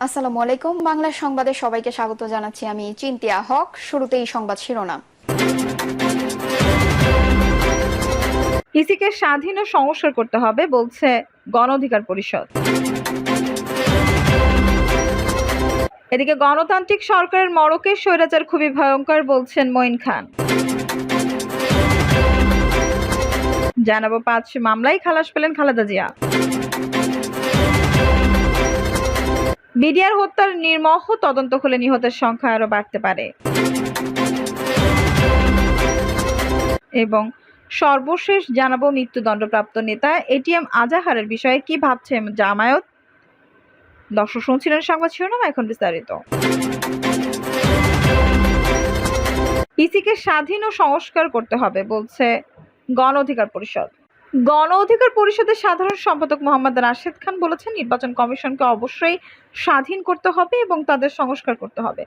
আসসালামু আলাইকুম। বাংলা সংবাদে সবাইকে স্বাগত জানাচ্ছি। আমি চিন্তিয়া হক। শুরুতেই সংবাদ শিরোনাম। ইসিকে স্বাধীন ও সংস্কার করতে হবে বলছে গণ অধিকার পরিষদ। এদিকে গণতান্ত্রিক সরকারের মড়কে স্বৈরাচার খুবই ভয়ঙ্কর বলছেন মঈন খান। জানাবো ৫ মামলায় খালাস পেলেন খালেদা জিয়া। বিডিআর হত্যার নির্মহ তদন্ত হলে নিহতের সংখ্যা আরো বাড়তে পারে। এবং সর্বশেষ জানাবো মৃত্যুদণ্ডপ্রাপ্ত নেতা এটিএম আজাহারের বিষয়ে কি ভাবছে জামায়াত। দর্শক শুনছিলেন সংবাদ শিরোনাম, এখন বিস্তারিত। ইসিকে স্বাধীন ও সংস্কার করতে হবে বলছে গণ অধিকার পরিষদ। গণ অধিকার পরিষদের সাধারণ সম্পাদক মোহাম্মদ রাশেদ খান বলেছেন, নির্বাচন কমিশনকে অবশ্যই স্বাধীন করতে হবে এবং তাদের সংস্কার করতে হবে।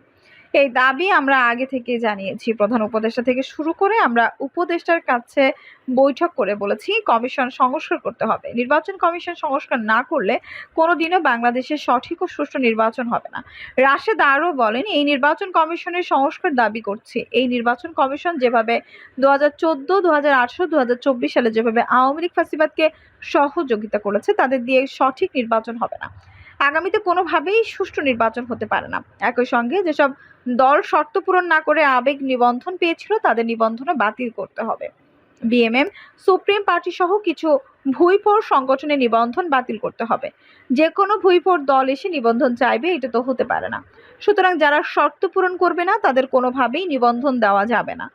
এই দাবি আমরা আগে থেকে জানিয়েছি। প্রধান উপদেষ্টা থেকে শুরু করে আমরা উপদেষ্টার কাছে বৈঠক করে বলেছি কমিশন সংস্কার করতে হবে। নির্বাচন কমিশন সংস্কার না করলে কোনোদিনও বাংলাদেশে সঠিক ও সুষ্ঠু নির্বাচন হবে না। রাশেদ আরও বলেন, এই নির্বাচন কমিশনের সংস্কার দাবি করছি। এই নির্বাচন কমিশন যেভাবে 2014, 2018, 2024 সালে যেভাবে আওয়ামী লীগ ফ্যাসিবাদকে সহযোগিতা করেছে, তাদের দিয়ে সঠিক নির্বাচন হবে না। আগামীতে কোনোভাবেই সুষ্ঠু নির্বাচন হতে পারে না। একই সঙ্গে যেসব দল শর্ত পূরণ না করে আবেগ নিবন্ধন পেয়েছিল, তাদের নিবন্ধনও বাতিল করতে হবে। বিএমএম, সুপ্রিম পার্টি সহ কিছু ভুইফোর সংগঠনের নিবন্ধন বাতিল করতে হবে। যে কোনো ভুইফোর দল এসে নিবন্ধন চাইবে, এটা তো হতে পারে না। সুতরাং যারা শর্ত পূরণ করবে না, তাদের কোনোভাবেই নিবন্ধন দেওয়া যাবে না।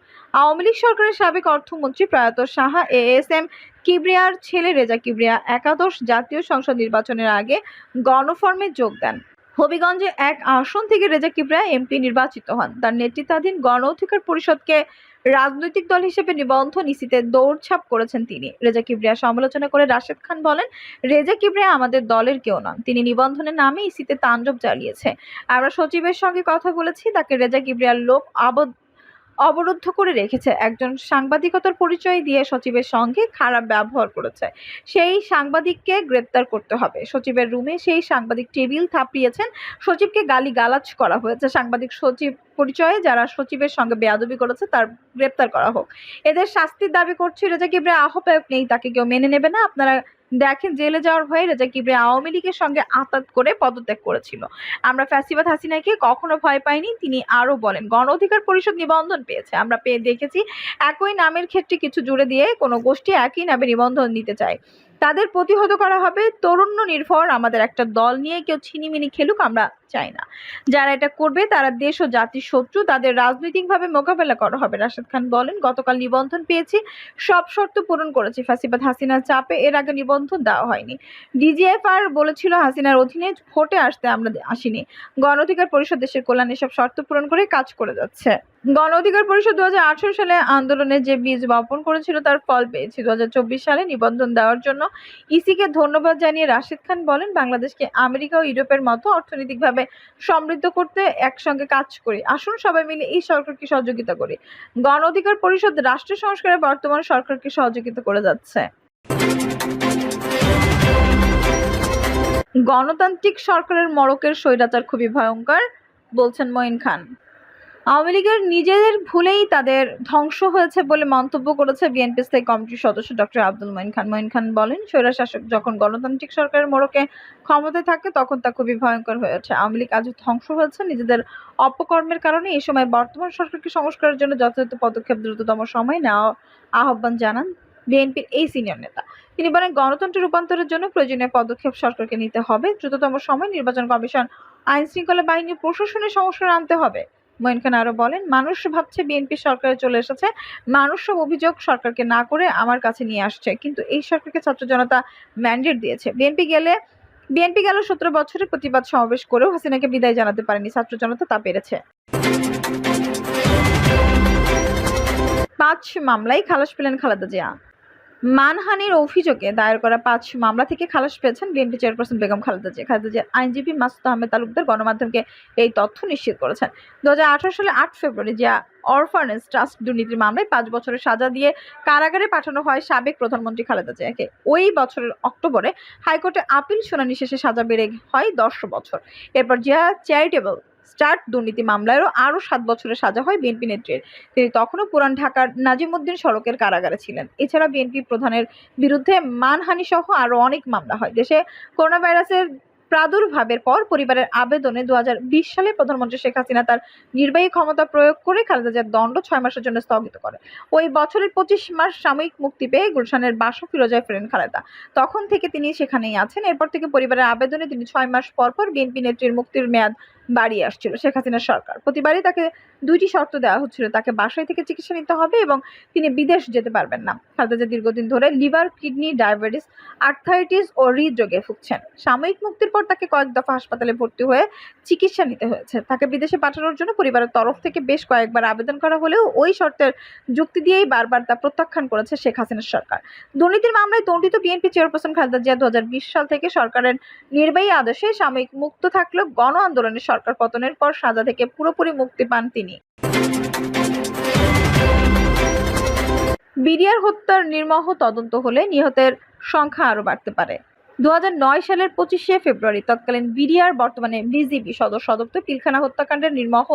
আওয়ামী লীগ সরকারের সাবেক অর্থমন্ত্রী প্রয়াত শাহ এএসএম কিবরিয়ার ছেলে রেজা কিবরিয়া একাদশ জাতীয় সংসদ নির্বাচনের আগে গণফর্মে যোগ দেন। হবিগঞ্জে এক আসন থেকে রেজা কিবরিয়া এমপি নির্বাচিত হন। তার নেতৃত্বাধীন গণ অধিকার পরিষদকে রাজনৈতিক দল হিসেবে নিবন্ধন ইসিতে দৌড়ঝাঁপ করেছেন তিনি। রেজা কিবরিয়া সমালোচনা করে রাশেদ খান বলেন, রেজা কিবরিয়া আমাদের দলের কেউ নন। তিনি নিবন্ধনের নামে ইসিতে তাণ্ডব চালিয়েছে। আমরা সচিবের সঙ্গে কথা বলেছি, তাকে রেজা কিবরিয়ার লোক অবরুদ্ধ করে রেখেছে। একজন সাংবাদিকতার পরিচয় দিয়ে সচিবের সঙ্গে খারাপ ব্যবহার করেছে। সেই সাংবাদিককে গ্রেপ্তার করতে হবে। সচিবের রুমে সেই সাংবাদিক টেবিল থাপিয়েছেন। সচিবকে গালিগালাজ করা হয়েছে। সাংবাদিক সচিব পরিচয়ে যারা সচিবের সঙ্গে বেয়াদবি করেছে তার গ্রেপ্তার করা হোক। এদের শাস্তির দাবি করছে। রেজা কিবরিয়া আহ্বায়ক নেই, তাকে কেউ মেনে নেবে না। আপনারা দেখেন, জেলে যাওয়ার ভয়ে রেজা কিবরিয়া আওয়ামী লীগের সঙ্গে আঁতাত করে পদত্যাগ করেছিল। আমরা ফ্যাসিবাদ হাসিনাকে কখনো ভয় পাইনি। তিনি আরো বলেন, গণ অধিকার পরিষদ নিবন্ধন পেয়েছে। আমরা পেয়ে দেখেছি একই নামের ক্ষেত্রে কিছু জুড়ে দিয়ে কোনো গোষ্ঠী একই নামে নিবন্ধন নিতে চায়, তাদের প্রতিহত করা হবে। তরুণ নির্ভর আমাদের একটা দল নিয়ে কেউ ছিনিমিনি খেলুক, আমরা চাই না। যারা এটা করবে তারা দেশ ও জাতির শত্রু, তাদের রাজনৈতিকভাবে মোকাবেলা করা হবে। রাশেদ খান বলেন, গতকাল নিবন্ধন পেয়েছি, সব শর্ত পূরণ করেছি। ফ্যাসিবাদ হাসিনার চাপে এর আগে নিবন্ধন দেওয়া হয়নি। ডিজিএফআর বলেছিল হাসিনার অধীনে ভোটে আসতে আমরা আসিনি। গণ অধিকার পরিষদ দেশের কল্যাণে সব শর্ত পূরণ করে কাজ করে যাচ্ছে। গণ অধিকার পরিষদ 2018 সালে আন্দোলনে যে বীজ বপন করেছিল তার ফল পেয়েছি। 2024 সালে নিবন্ধন দেওয়ার জন্য ইসিকে ধন্যবাদ জানিয়ে রাশেদ খান বলেন, বাংলাদেশকে আমেরিকা ও ইউরোপের মতো অর্থনৈতিকভাবে সমৃদ্ধ করতে একসঙ্গে কাজ করি। আসুন সবাই মিলে এই সরকারকে সহযোগিতা করি। গণ অধিকার পরিষদ রাষ্ট্র সংস্কারে বর্তমান সরকারকে সহযোগিতা করে যাচ্ছে। গণতান্ত্রিক সরকারের মড়কের স্বৈরাচার খুবই ভয়ঙ্কর বলছেন মঈন খান। আওয়ামী লীগের নিজেদের ভুলেই তাদের ধ্বংস হয়েছে বলে মন্তব্য করেছে বিএনপি স্থায়ী কমিটির সদস্য ডক্টর আব্দুল মঈন খান। মঈন খান বলেন, স্বৈরশাসক যখন গণতান্ত্রিক সরকারের মোড়কে ক্ষমতায় থাকে তখন তা খুবই ভয়ঙ্কর হয়ে ওঠে। আওয়ামী লীগ আজ ধ্বংস হয়েছে নিজেদের অপকর্মের কারণে। এই সময় বর্তমান সরকারকে সংস্কারের জন্য যথাযথ পদক্ষেপ দ্রুততম সময়ে নেওয়া আহ্বান জানান বিএনপির এই সিনিয়র নেতা। তিনি বলেন, গণতন্ত্রের রূপান্তরের জন্য প্রয়োজনীয় পদক্ষেপ সরকারকে নিতে হবে। দ্রুততম সময়ে নির্বাচন কমিশন, আইন শৃঙ্খলা বাহিনী, প্রশাসনের সংস্কার আনতে হবে। মঈন খান আরো বলেন, মানুষ ভাবছে বিএনপি সরকারে চলে এসেছে। মানুষ সব অভিযোগ সরকারকে না করে আমার কাছে নিয়ে আসছে, কিন্তু এই সরকারকে ছাত্র জনতা ম্যান্ডেট দিয়েছে। বিএনপি গেল 17 বছরের প্রতিবাদ সমাবেশ করেও হাসিনাকে বিদায় জানাতে পারেনি। ছাত্র জনতা তা পেরেছে। 5 মামলায় খালাস পেলেন খালেদা জিয়া। মানহানির অভিযোগে দায়ের করা ৫ মামলা থেকে খালাস পেয়েছেন বিএনপি চেয়ারপারসন বেগম খালেদা জিয়া। খালেদা জিয়ার আইনজীবী মাসুদ আহমেদ তালুকদার গণমাধ্যমকে এই তথ্য নিশ্চিত করেছেন। ২০১৮ সালের ৮ ফেব্রুয়ারি জিয়া অরফানেজ ট্রাস্ট দুর্নীতির মামলায় ৫ বছরের সাজা দিয়ে কারাগারে পাঠানো হয় সাবেক প্রধানমন্ত্রী খালেদা জিয়াকে। ওই বছরের অক্টোবরে হাইকোর্টে আপিল শুনানি শেষে সাজা বেড়ে হয় ১০ বছর। এরপর জিয়া চ্যারিটেবল স্টার্ট দুর্নীতি মামলায়ও আরও ৭ বছরের সাজা হয় বিএনপি নেত্রীর। তিনি তখনও পুরান ঢাকার নাজিমউদ্দিন সড়কের কারাগারে ছিলেন। এছাড়া বিএনপি প্রধানের বিরুদ্ধে মানহানি সহ আরও অনেক মামলা হয়। দেশে করোনা ভাইরাসের প্রাদুর্ভাবের পর পরিবারের আবেদনে ২০২০ সালে প্রধানমন্ত্রী শেখ হাসিনা তার নির্বাহী ক্ষমতা প্রয়োগ করে খালেদা জিয়ার দণ্ড ৬ মাসের জন্য স্থগিত করে। ওই বছরের ২৫ মার্চ সাময়িক মুক্তি পেয়ে গুলশানের বাসা ফিরোজায় ফেরেন খালেদা। তখন থেকে তিনি সেখানেই আছেন। এরপর থেকে পরিবারের আবেদনে তিনি ৬ মাস পর পর বিএনপি নেত্রীর মুক্তির মেয়াদ বাড়িয়ে আসছিল শেখ হাসিনার সরকার। প্রতিবারই তাকে ২টি শর্ত দেওয়া হচ্ছিল, তাকে বাসায় থেকে চিকিৎসা নিতে হবে এবং তিনি বিদেশ যেতে পারবেন না। খালেদা জিয়া দীর্ঘদিন ধরে লিভার, কিডনি, ডায়াবেটিস, আর্থ্রাইটিস ও হৃদরোগে ভুগছেন। সাময়িক মুক্তির পর তাকে কয়েক দফা হাসপাতালে ভর্তি হয়ে চিকিৎসা নিতে হয়েছে। তাকে বিদেশে পাঠানোর জন্য পরিবারের তরফ থেকে বেশ কয়েকবার আবেদন করা হলেও ওই শর্তের যুক্তি দিয়েই বারবার তা প্রত্যাখ্যান করেছে শেখ হাসিনার সরকার। দুর্নীতির মামলায় দণ্ডিত বিএনপি চেয়ারপারসন খালেদা জিয়া ২০২০ সাল থেকে সরকারের নির্বাহী আদেশে সাময়িক মুক্ত থাকলেও গণ আন্দোলনে সরকার পতনের পর সাজা থেকে পুরোপুরি মুক্তি পান তিনি। বিডিআর হত্যার নির্মম তদন্ত হলে নিহতের সংখ্যা আরও বাড়তে পারে। ২০০৯ সালের ২৫শে ফেব্রুয়ারি তৎকালীন বিডিআর বর্তমানে বিজিবি সদর দপ্তর পিলখানা হত্যাকাণ্ডের নির্মম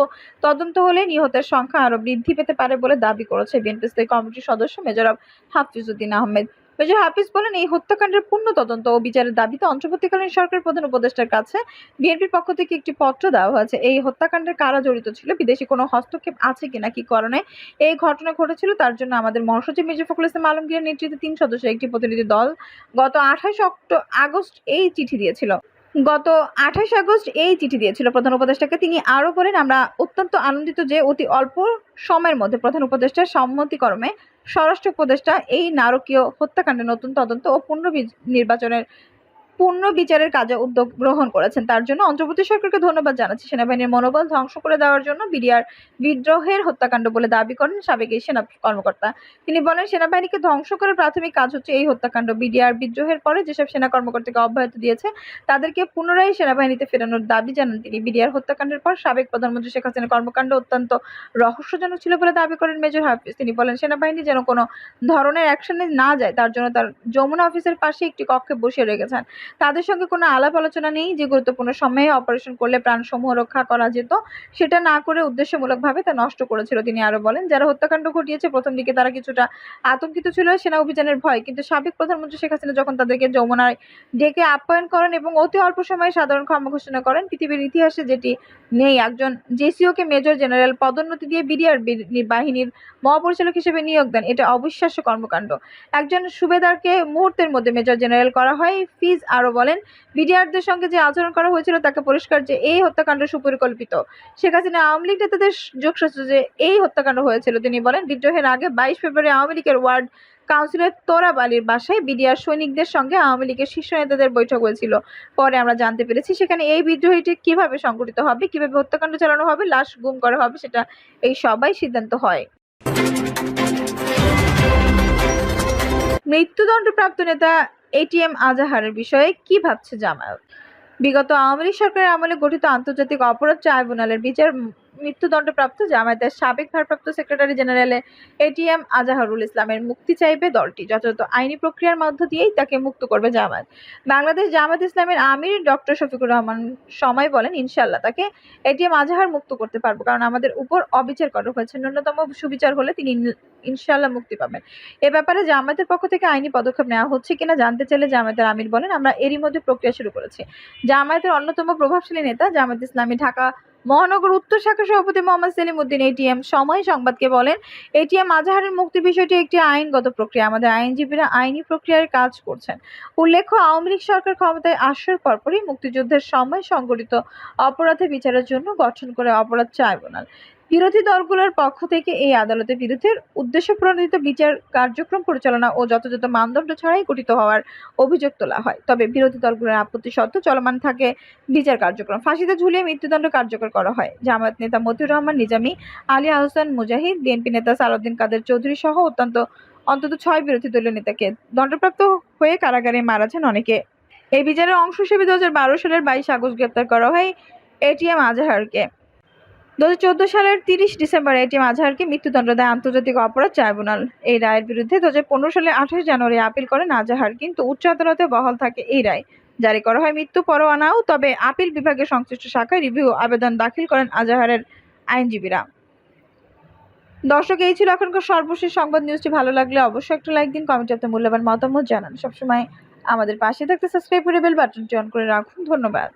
তদন্ত হলে নিহতের সংখ্যা আরও বৃদ্ধি পেতে পারে বলে দাবি করেছে বিএনপি স্থায়ী কমিটির সদস্য মেজর হাফিজ উদ্দিন আহমেদ। মেজর হাফিজ বলেন, এই হত্যাকাণ্ডের পূর্ণ তদন্ত ও বিচারের দাবিতে অন্তর্বর্তীকালীন সরকারের প্রধান উপদেষ্টার কাছে বিএনপির পক্ষ থেকে একটি পত্র দেওয়া হয়েছে। এই হত্যাকাণ্ডের কারা জড়িত ছিল, বিদেশি কোনো হস্তক্ষেপ আছে কিনা, কি কারণে এই ঘটনা ঘটেছিল, তার জন্য আমাদের মহাসচিব মির্জা ফখরুল ইসলাম আলমগীরের নেতৃত্বে ৩ সদস্যের একটি প্রতিনিধি দল গত ২৮ আগস্ট এই চিঠি দিয়েছিল প্রধান উপদেষ্টাকে। তিনি আরও বলেন, আমরা অত্যন্ত আনন্দিত যে অতি অল্প সময়ের মধ্যে প্রধান উপদেষ্টার সম্মতিক্রমে স্বরাষ্ট্র উপদেষ্টা এই নারকীয় হত্যাকাণ্ডের নতুন তদন্ত ও পূর্ণ বিচারের কাজে উদ্যোগ গ্রহণ করেছেন। তার জন্য অন্তর্বর্তী সরকারকে ধন্যবাদ জানাচ্ছি। সেনাবাহিনীর মনোবল ধ্বংস করে দেওয়ার জন্য বিডিআর বিদ্রোহের হত্যাকাণ্ড বলে দাবি করেন সাবেক এই সেনা কর্মকর্তা। তিনি বলেন, সেনাবাহিনীকে ধ্বংস করার প্রাথমিক কাজ হচ্ছে এই হত্যাকাণ্ড। বিডিআর বিদ্রোহের পরে যেসব সেনা কর্মকর্তাকে অব্যাহতি দিয়েছে তাদেরকে পুনরায় সেনাবাহিনীতে ফেরানোর দাবি জানান তিনি। বিডিআর হত্যাকাণ্ডের পর সাবেক প্রধানমন্ত্রী শেখ হাসিনার কর্মকাণ্ড অত্যন্ত রহস্যজনক ছিল বলে দাবি করেন মেজর হাফিজ। তিনি বলেন, সেনাবাহিনী যেন কোনো ধরনের অ্যাকশনে না যায় তার জন্য তার যমুনা অফিসের পাশে একটি কক্ষে বসিয়ে রেখেছেন। তাদের সঙ্গে কোনো আলাপ আলোচনা নেই। যে গুরুত্বপূর্ণ সময়ে অপারেশন করলে প্রাণসমূহ রক্ষা করা যেত সেটা না করে উদ্দেশ্যমূলকভাবে তা নষ্ট করেছিল। তিনি আরো বলেন, যারা হত্যাকাণ্ড ঘটিয়েছে প্রথম দিকে তারা কিছুটা আতঙ্কিত ছিল সেনা অভিযানের ভয়, কিন্তু সাবেক প্রধানমন্ত্রী শেখ হাসিনা যখন তাদেরকে যমুনায় ডেকে আপ্যায়ন করেন এবং অতি অল্প সময়ে সাধারণ ক্ষমা ঘোষণা করেন, পৃথিবীর ইতিহাসে যেটি নেই, একজন জেসিওকে মেজর জেনারেল পদোন্নতি দিয়ে বিডিআর বাহিনীর মহাপরিচালক হিসেবে নিয়োগ দেন, এটা অবিশ্বাস্য কর্মকাণ্ড। একজন সুবেদারকে মুহূর্তের মধ্যে মেজর জেনারেল করা হয়। ফিজ আরো বলেন, বিডিআরদের সঙ্গে যে আচরণ করা হয়েছিল তাকে পরিষ্কার যে এই হত্যাকাণ্ড সুপরিকল্পিত। শেখ হাসিনা আওয়ামী লীগ নেতাদের যোগসাজশে যে এই হত্যাকাণ্ড হয়েছিল। তিনি বলেন, বিদ্রোহের আগে ২২ ফেব্রুয়ারি আওয়ামী লীগের ওয়ার্ড কাউন্সিলর তোরাব আলীর বাসায় বিডিআর সৈনিকদের সঙ্গে আওয়ামী লীগের শীর্ষ নেতাদের বৈঠক হয়েছিল। পরে আমরা জানতে পেরেছি সেখানে এই বিদ্রোহীটি কিভাবে সংগঠিত হবে, কিভাবে হত্যাকাণ্ড চালানো হবে, লাশ গুম করা হবে, সেটা এই সবাই সিদ্ধান্ত হয়। মৃত্যুদণ্ডপ্রাপ্ত নেতা এটিএম আজাহারের বিষয়ে কি ভাবছে জামায়াত? বিগত আওয়ামী লীগ সরকারের আমলে গঠিত আন্তর্জাতিক অপরাধ ট্রাইব্যুনালের বিচার মৃত্যুদণ্ডপ্রাপ্ত জামায়াতের সাবেক ভারপ্রাপ্ত সেক্রেটারি জেনারেল এটিএম আজাহারুল ইসলামের মুক্তি চাইবে দলটি। যথাযথ আইনি প্রক্রিয়ার মধ্য দিয়েই তাকে মুক্ত করবে জামায়াত। বাংলাদেশ জামায়াত ইসলামের আমির ডক্টর শফিকুর রহমান সময় বলেন, ইনশাআল্লাহ তাকে এটিএম আজাহার মুক্ত করতে পারবো, কারণ আমাদের উপর অবিচার করা হয়েছে। ন্যূনতম সুবিচার হলে তিনি ইনশাআল্লাহ মুক্তি পাবেন। এ ব্যাপারে জামায়াতের পক্ষ থেকে আইনি পদক্ষেপ নেওয়া হচ্ছে কিনা জানতে চাইলে জামায়াতের আমির বলেন, আমরা এরই মধ্যে প্রক্রিয়া শুরু করেছি। জামায়াতের অন্যতম প্রভাবশালী নেতা জামায়াত ইসলামী ঢাকা মহানগর উত্তর শাখা সভাপতি মোহাম্মদ সেলিম উদ্দিন এটিএম সময় সংবাদকে বলেন, এটিএম আজাহারের মুক্তির বিষয়টি একটি আইনগত প্রক্রিয়া, আমাদের আইনজীবীরা আইনি প্রক্রিয়ার কাজ করছেন। উল্লেখ্য, আওয়ামী লীগ সরকার ক্ষমতায় আসার পরপরই মুক্তিযুদ্ধের সময় সংঘটিত অপরাধের বিচারের জন্য গঠন করে অপরাধ ট্রাইব্যুনাল। বিরোধী দলগুলোর পক্ষ থেকে এই আদালতের বিরুদ্ধে উদ্দেশ্যপ্রণোদিত বিচার কার্যক্রম পরিচালনা ও যথাযথ মানদণ্ড ছাড়াই গঠিত হওয়ার অভিযোগ তোলা হয়। তবে বিরোধী দলগুলোর আপত্তি সত্ত্বেও চলমান থাকে বিচার কার্যক্রম। ফাঁসিতে ঝুলিয়ে মৃত্যুদণ্ড কার্যকর করা হয়। জামায়াত নেতা মতিউর রহমান নিজামী, আলী আহসান মুজাহিদ, বিএনপি নেতা সালাউদ্দিন কাদের চৌধুরী সহ অত্যন্ত অন্তত 6 বিরোধী দলীয় নেতাকে দণ্ডপ্রাপ্ত হয়ে কারাগারে মারা যান অনেকে। এই বিচারের অংশ হিসেবে 2012 সালের 22 আগস্ট গ্রেপ্তার করা হয় এটিএম আজহারকে। 2014 সালের 30 ডিসেম্বর এটিএম আজহারকে মৃত্যুদণ্ড দেয় আন্তর্জাতিক অপরাধ ট্রাইব্যুনাল। এই রায়ের বিরুদ্ধে 2015 সালের 28 জানুয়ারি আপিল করেন আজহার, কিন্তু উচ্চ আদালতে বহাল থাকে এই রায়। জারি করা হয় মৃত্যু পরোয়ানাও, তবে আপিল বিভাগের সংশ্লিষ্ট শাখায় রিভিউ আবেদন দাখিল করেন আজহারের আইনজীবীরা। দর্শক, এই ছিল এখনকার সর্বশেষ সংবাদ। নিউজটি ভালো লাগলে অবশ্যই একটা লাইক দিন, কমেন্টে আপনার মূল্যবান মতামত জানান। সবসময় আমাদের পাশে থাকতে সাবস্ক্রাইব করে বেল বাটনটি অন করে রাখুন। ধন্যবাদ।